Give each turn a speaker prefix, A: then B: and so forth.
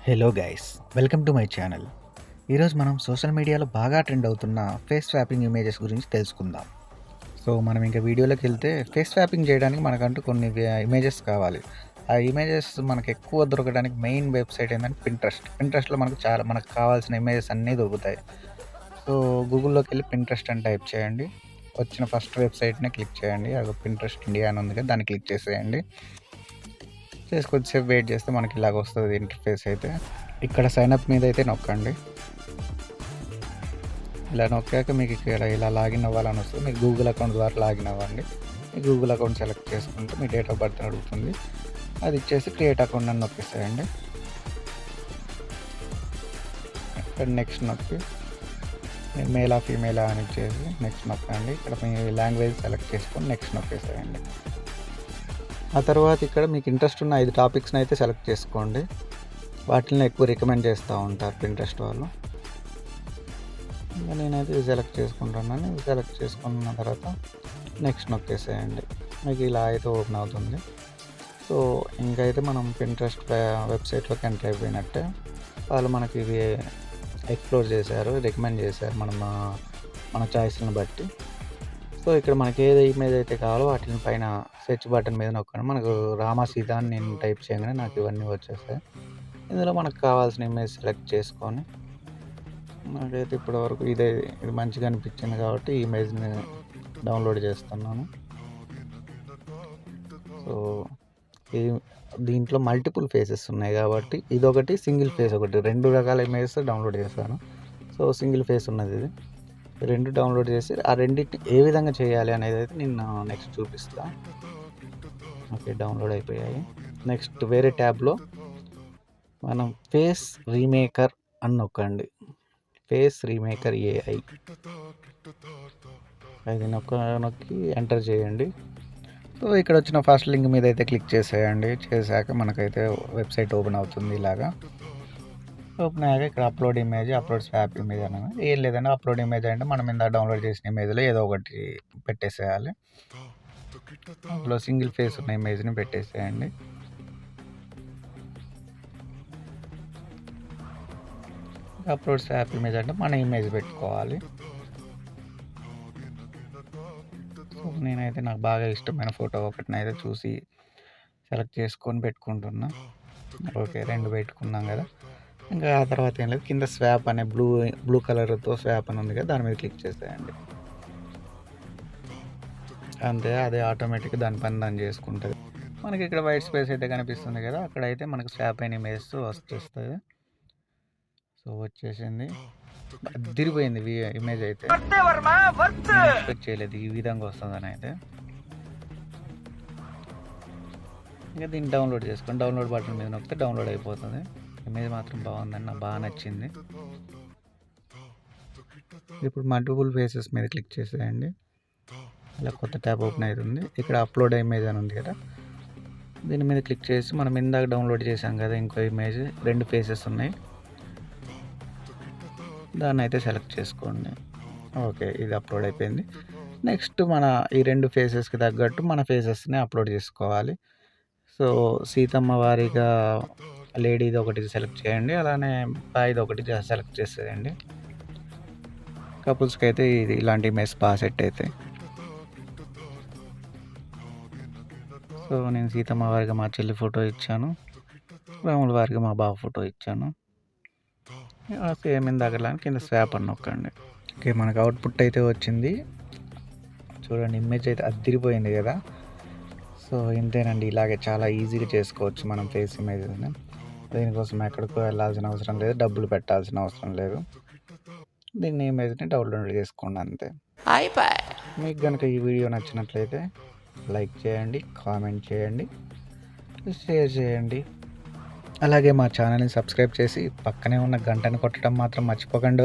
A: Hello guys, welcome to my channel. ఈరోజు మనం social మీడియాలో బాగా ట్రెండ్ అవుతున్న ఫేస్ స్వాపింగ్ ఇమేజెస్ గురించి తెలుసుకుందాం. సో మనం ఇంకా వీడియోలోకి వెళ్తే, ఫేస్ స్వాపింగ్ చేయడానికి మనకంటూ కొన్ని ఇమేజెస్ కావాలి. ఆ ఇమేజెస్ మనకు ఎక్కువ దొరకడానికి మెయిన్ వెబ్సైట్ ఏంటంటే పింట్రెస్ట్లో మనకు కావాల్సిన ఇమేజెస్ అన్నీ దొరుకుతాయి. సో గూగుల్లోకి వెళ్ళి పింట్రెస్ట్ అని టైప్ చేయండి. వచ్చిన ఫస్ట్ వెబ్సైట్ని క్లిక్ చేయండి. అది పింట్రెస్ట్ ఇండియా అని ఉంది కదా, దాన్ని క్లిక్ చేసేయండి. కొద్దిసేపు వెయిట్ చేస్తే మనకి ఇలాగ వస్తుంది ఇంటర్ఫేస్ అయితే. ఇక్కడ సైన్అప్ మీద అయితే నొక్కండి. ఇలా నొక్కాక మీకు ఇక్కడ ఇలా లాగిన్ అవ్వాలని వస్తుంది. మీకు గూగుల్ అకౌంట్ ద్వారా లాగిన్ అవ్వండి. మీ గూగుల్ అకౌంట్ సెలెక్ట్ చేసుకుంటే మీ డేట్ ఆఫ్ బర్త్ అడుగుతుంది. అది ఇచ్చేసి క్రియేట్ అకౌంట్ అని నొక్కేసేయండి. ఇక్కడ నెక్స్ట్ నొక్కి మేలా ఫీమేలా అని ఇచ్చేసి నెక్స్ట్ నొక్కండి. ఇక్కడ మీ లాంగ్వేజ్ సెలెక్ట్ చేసుకొని నెక్స్ట్ నొక్కేసేయండి. ఆ తర్వాత ఇక్కడ మీకు ఇంట్రెస్ట్ ఉన్న 5 టాపిక్స్ని అయితే సెలెక్ట్ చేసుకోండి. వాటిని ఎక్కువ రికమెండ్ చేస్తూ ఉంటారు పింట్రెస్ట్ వాళ్ళు. ఇంకా నేనైతే ఇది సెలెక్ట్ చేసుకుంటున్నాను. ఇది సెలెక్ట్ చేసుకున్న తర్వాత నెక్స్ట్ నొక్కేసేయండి. మీకు ఇలా అయితే ఓపెన్ అవుతుంది. సో ఇంకైతే మనం పింట్రెస్ట్ వెబ్సైట్లోకి ఎంటర్ అయిపోయినట్టే. వాళ్ళు మనకి ఇవి ఎక్స్ప్లోర్ చేశారు, రికమెండ్ చేశారు మన చాయిస్ని బట్టి. సో ఇక్కడ మనకి ఏది ఇమేజ్ అయితే కావాలో వాటిని పైన సెర్చ్ బటన్ మీద నొక్కండి. మనకు రామ సీత అని నేను టైప్ చేయగానే నాకు ఇవన్నీ వచ్చేస్తాయి. ఇందులో మనకు కావాల్సిన ఇమేజ్ సెలెక్ట్ చేసుకొని, నాకైతే ఇప్పటివరకు ఇది మంచిగా అనిపించింది కాబట్టి ఈ ఇమేజ్ని డౌన్లోడ్ చేస్తున్నాను. సో దీంట్లో మల్టిపుల్ ఫేసెస్ ఉన్నాయి కాబట్టి ఇదొకటి, సింగిల్ ఫేస్ ఒకటి, 2 రకాల ఇమేజెస్ డౌన్లోడ్ చేశాను. సో సింగిల్ ఫేస్ ఉన్నది ఇది. 2 డౌన్లోడ్ చేసి ఆ రెండింటిని ఏ విధంగా చేయాలి అనేది అయితే నేను నెక్స్ట్ చూపిస్తాను. ఓకే, డౌన్లోడ్ అయిపోయాయి. నెక్స్ట్ వేరే ట్యాబ్లో మనం ఫేస్ రీమేకర్ అని నొక్కండి. ఫేస్ రీమేకర్ AI అది నొక్కి ఎంటర్ చేయండి. సో ఇక్కడ వచ్చిన ఫస్ట్ లింక్ మీద అయితే క్లిక్ చేసేయండి. చేశాక మనకైతే వెబ్సైట్ ఓపెన్ అవుతుంది. ఇలాగా ఓపెన్ అయ్యాక ఇక్కడ upload image, upload swap image అన్నది ఏం లేదండి. అప్లోడ్ ఇమేజ్ అంటే మనం ఇందాక డౌన్లోడ్ చేసిన ఇమేజ్లో ఏదో ఒకటి పెట్టేసేయాలి. అందులో సింగిల్ ఫేస్ ఉన్న ఇమేజ్ని పెట్టేసేయండి. అప్లోడ్ స్వాప్ ఇమేజ్ అంటే మన ఇమేజ్ పెట్టుకోవాలి. సో నేనైతే నాకు బాగా ఇష్టమైన ఫోటో ఒకటినైతే చూసి సెలెక్ట్ చేసుకొని పెట్టుకుంటున్నా. ఓకే, 2 పెట్టుకున్నాం కదా. ఇంకా ఆ తర్వాత ఏం లేదు, కింద స్వాప్ అనే బ్లూ కలర్తో స్వాప్ అని ఉంది కదా, దాని మీద క్లిక్ చేసేయండి. అంతే, అదే ఆటోమేటిక్గా దాని పని దాన్ని చేసుకుంటుంది. మనకి ఇక్కడ వైట్ స్పేస్ అయితే కనిపిస్తుంది కదా, అక్కడైతే మనకు స్వాప్ అయిన ఇమేజ్ వచ్చేస్తుంది. సో వచ్చేసింది, అదిరిపోయింది ఇమేజ్ అయితే. ఎక్స్పెక్ట్ చేయలేదు ఈ విధంగా వస్తుందని అయితే. ఇంకా దీన్ని డౌన్లోడ్ చేసుకోండి. డౌన్లోడ్ బటన్ మీద నొక్కితే డౌన్లోడ్ అయిపోతుంది. ఇమేజ్ మాత్రం బాగుందని నాకు బాగా నచ్చింది. ఇప్పుడు మల్టిపుల్ ఫేసెస్ మీద క్లిక్ చేసేయండి. ఇలా కొత్త ట్యాబ్ ఓపెన్ అవుతుంది. ఇక్కడ అప్లోడ్ ఇమేజ్ అని ఉంది కదా, దీని మీద క్లిక్ చేసి మనం ఇందాక డౌన్లోడ్ చేసాం కదా ఇంకో ఇమేజ్, 2 ఫేసెస్ ఉన్నాయి, దాన్ని అయితే సెలెక్ట్ చేసుకోండి. ఓకే, ఇది అప్లోడ్ అయిపోయింది. నెక్స్ట్ మన ఈ 2 ఫేసెస్కి తగ్గట్టు మన ఫేసెస్ని అప్లోడ్ చేసుకోవాలి. సో సీతమ్మ వారిగా లేడీది ఒకటి సెలెక్ట్ చేయండి, అలానే బాయ్ది ఒకటి సెలెక్ట్ చేసేయండి. కపుల్స్కి అయితే ఇది ఇలాంటి ఇమేజ్ బాగా సెట్ అవుతాయి. సో నేను సీతమ్మ వారిగా మా చెల్లి ఫోటో ఇచ్చాను, రాముల వారిగా మా బావ ఫోటో ఇచ్చాను. సేమ్ ఇందాకలా కింద స్వాప్ అని నొక్కండి. ఓకే, మనకు అవుట్పుట్ అయితే వచ్చింది చూడండి. ఇమేజ్ అయితే అదిరిపోయింది కదా. సో ఇంతేనండి, ఇలాగే చాలా ఈజీగా చేసుకోవచ్చు మనం ఫేస్ ఇమేజ్ని. దీనికోసం ఎక్కడికో వెళ్ళాల్సిన అవసరం లేదు, డబ్బులు పెట్టాల్సిన అవసరం లేదు. దీన్ని ఇమేజ్ని డౌన్లోడ్ చేసుకోండి అంతే. మీకు కనుక ఈ వీడియో నచ్చినట్లయితే లైక్ చేయండి, కామెంట్ చేయండి, షేర్ చేయండి. అలాగే మా ఛానల్ని సబ్స్క్రైబ్ చేసి పక్కనే ఉన్న గంటని కొట్టడం మాత్రం మర్చిపోకండి.